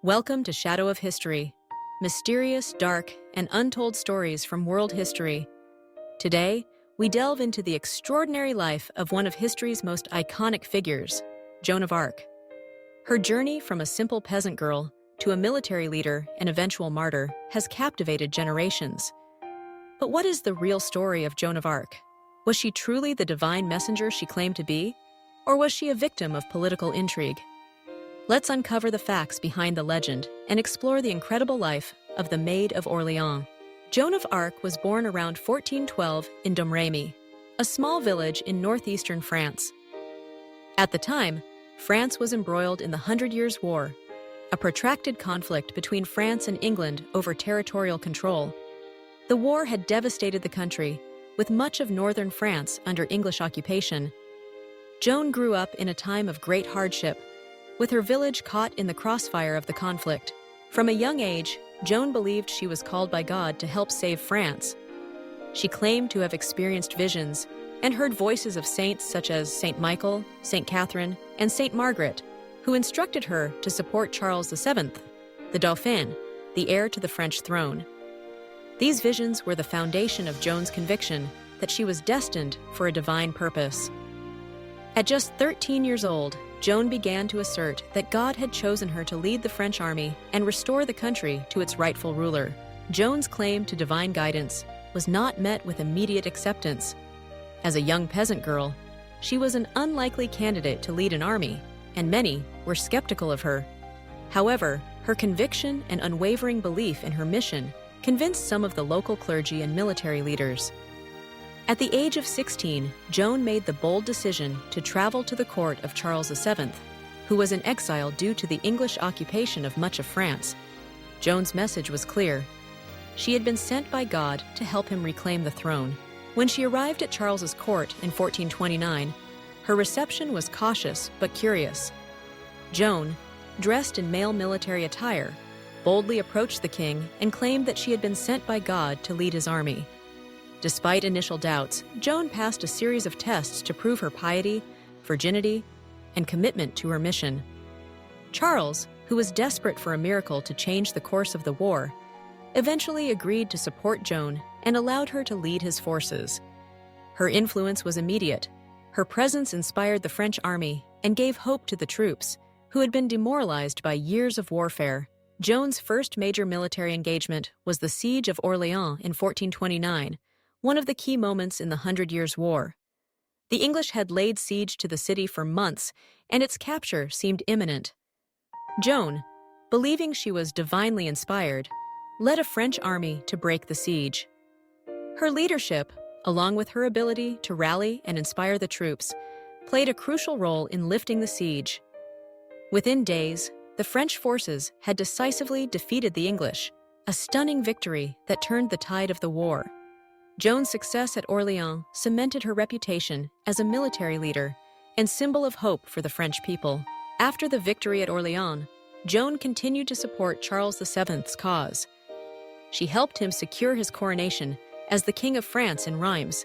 Welcome to Shadow of History, mysterious, dark, and untold stories from world history. Today, we delve into the extraordinary life of one of history's most iconic figures, Joan of Arc. Her journey from a simple peasant girl to a military leader and eventual martyr has captivated generations. But what is the real story of Joan of Arc? Was she truly the divine messenger she claimed to be? Or was she a victim of political intrigue? Let's uncover the facts behind the legend and explore the incredible life of the Maid of Orleans. Joan of Arc was born around 1412 in Domremy, a small village in northeastern France. At the time, France was embroiled in the Hundred Years' War, a protracted conflict between France and England over territorial control. The war had devastated the country, with much of northern France under English occupation. Joan grew up in a time of great hardship, with her village caught in the crossfire of the conflict. From a young age, Joan believed she was called by God to help save France. She claimed to have experienced visions and heard voices of saints such as Saint Michael, Saint Catherine, and Saint Margaret, who instructed her to support Charles VII, the Dauphin, the heir to the French throne. These visions were the foundation of Joan's conviction that she was destined for a divine purpose. At just 13 years old, Joan began to assert that God had chosen her to lead the French army and restore the country to its rightful ruler. Joan's claim to divine guidance was not met with immediate acceptance. As a young peasant girl, she was an unlikely candidate to lead an army, and many were skeptical of her. However, her conviction and unwavering belief in her mission convinced some of the local clergy and military leaders. At the age of 16, Joan made the bold decision to travel to the court of Charles VII, who was in exile due to the English occupation of much of France. Joan's message was clear. She had been sent by God to help him reclaim the throne. When she arrived at Charles's court in 1429, her reception was cautious but curious. Joan, dressed in male military attire, boldly approached the king and claimed that she had been sent by God to lead his army. Despite initial doubts, Joan passed a series of tests to prove her piety, virginity, and commitment to her mission. Charles, who was desperate for a miracle to change the course of the war, eventually agreed to support Joan and allowed her to lead his forces. Her influence was immediate. Her presence inspired the French army and gave hope to the troops, who had been demoralized by years of warfare. Joan's first major military engagement was the Siege of Orleans in 1429, one of the key moments in the Hundred Years' War. The English had laid siege to the city for months, and its capture seemed imminent. Joan, believing she was divinely inspired, led a French army to break the siege. Her leadership, along with her ability to rally and inspire the troops, played a crucial role in lifting the siege. Within days, the French forces had decisively defeated the English, a stunning victory that turned the tide of the war. Joan's success at Orleans cemented her reputation as a military leader and symbol of hope for the French people. After the victory at Orleans, Joan continued to support Charles VII's cause. She helped him secure his coronation as the King of France in Reims,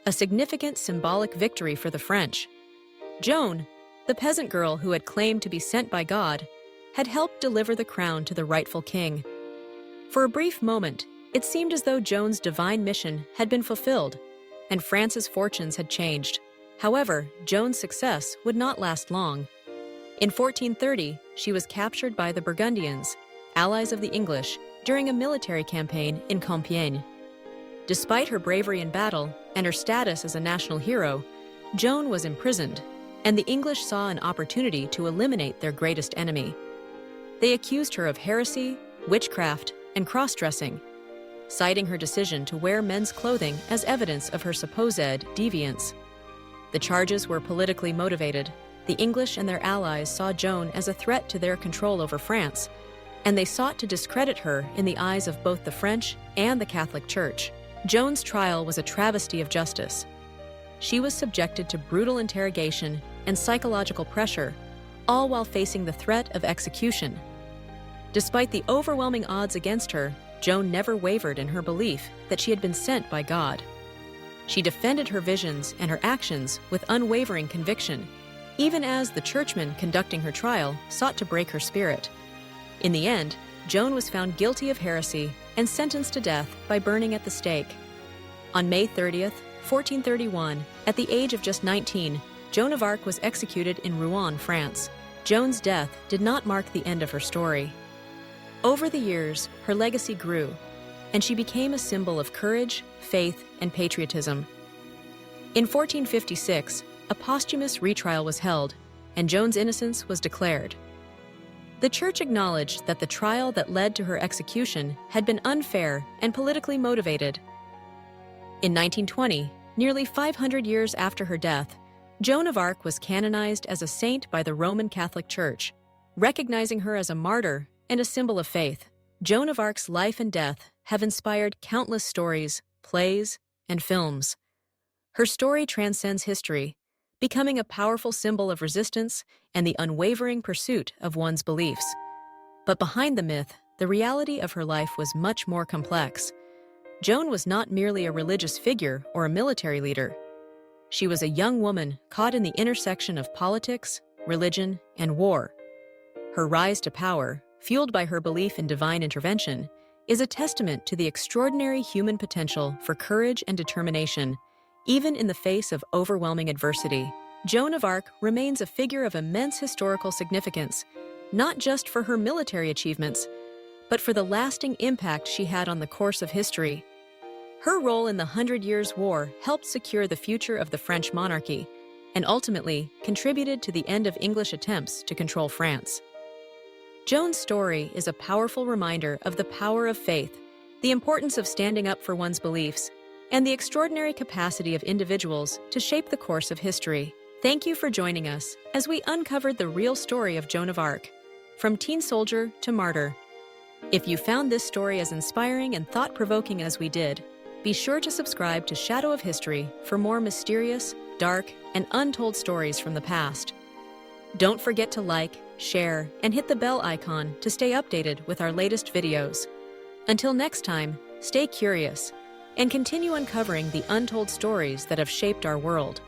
a significant symbolic victory for the French. Joan, the peasant girl who had claimed to be sent by God, had helped deliver the crown to the rightful king. For a brief moment, it seemed as though Joan's divine mission had been fulfilled, and France's fortunes had changed. However, Joan's success would not last long. In 1430, she was captured by the Burgundians, allies of the English, during a military campaign in Compiègne. Despite her bravery in battle and her status as a national hero, Joan was imprisoned, and the English saw an opportunity to eliminate their greatest enemy. They accused her of heresy, witchcraft, and cross-dressing, citing her decision to wear men's clothing as evidence of her supposed deviance. The charges were politically motivated. The English and their allies saw Joan as a threat to their control over France, and they sought to discredit her in the eyes of both the French and the Catholic Church. Joan's trial was a travesty of justice. She was subjected to brutal interrogation and psychological pressure, all while facing the threat of execution. Despite the overwhelming odds against her, Joan never wavered in her belief that she had been sent by God. She defended her visions and her actions with unwavering conviction, even as the churchmen conducting her trial sought to break her spirit. In the end, Joan was found guilty of heresy and sentenced to death by burning at the stake. On May 30th, 1431, at the age of just 19, Joan of Arc was executed in Rouen, France. Joan's death did not mark the end of her story. Over the years, her legacy grew, and she became a symbol of courage, faith, and patriotism. In 1456, a posthumous retrial was held, and Joan's innocence was declared. The Church acknowledged that the trial that led to her execution had been unfair and politically motivated. In 1920, nearly 500 years after her death, Joan of Arc was canonized as a saint by the Roman Catholic Church, recognizing her as a martyr and a symbol of faith. Joan of Arc's life and death have inspired countless stories, plays, and films. Her story transcends history, becoming a powerful symbol of resistance and the unwavering pursuit of one's beliefs. But behind the myth, the reality of her life was much more complex. Joan was not merely a religious figure or a military leader. She was a young woman caught in the intersection of politics, religion, and war. Her rise to power, fueled by her belief in divine intervention, is a testament to the extraordinary human potential for courage and determination, even in the face of overwhelming adversity. Joan of Arc remains a figure of immense historical significance, not just for her military achievements, but for the lasting impact she had on the course of history. Her role in the 100 Years' War helped secure the future of the French monarchy and ultimately contributed to the end of English attempts to control France. Joan's story is a powerful reminder of the power of faith, the importance of standing up for one's beliefs, and the extraordinary capacity of individuals to shape the course of history. Thank you for joining us as we uncovered the real story of Joan of Arc, from teen soldier to martyr. If you found this story as inspiring and thought-provoking as we did, be sure to subscribe to Shadow of History for more mysterious, dark, and untold stories from the past. Don't forget to like, share, and hit the bell icon to stay updated with our latest videos. Until next time, stay curious and continue uncovering the untold stories that have shaped our world.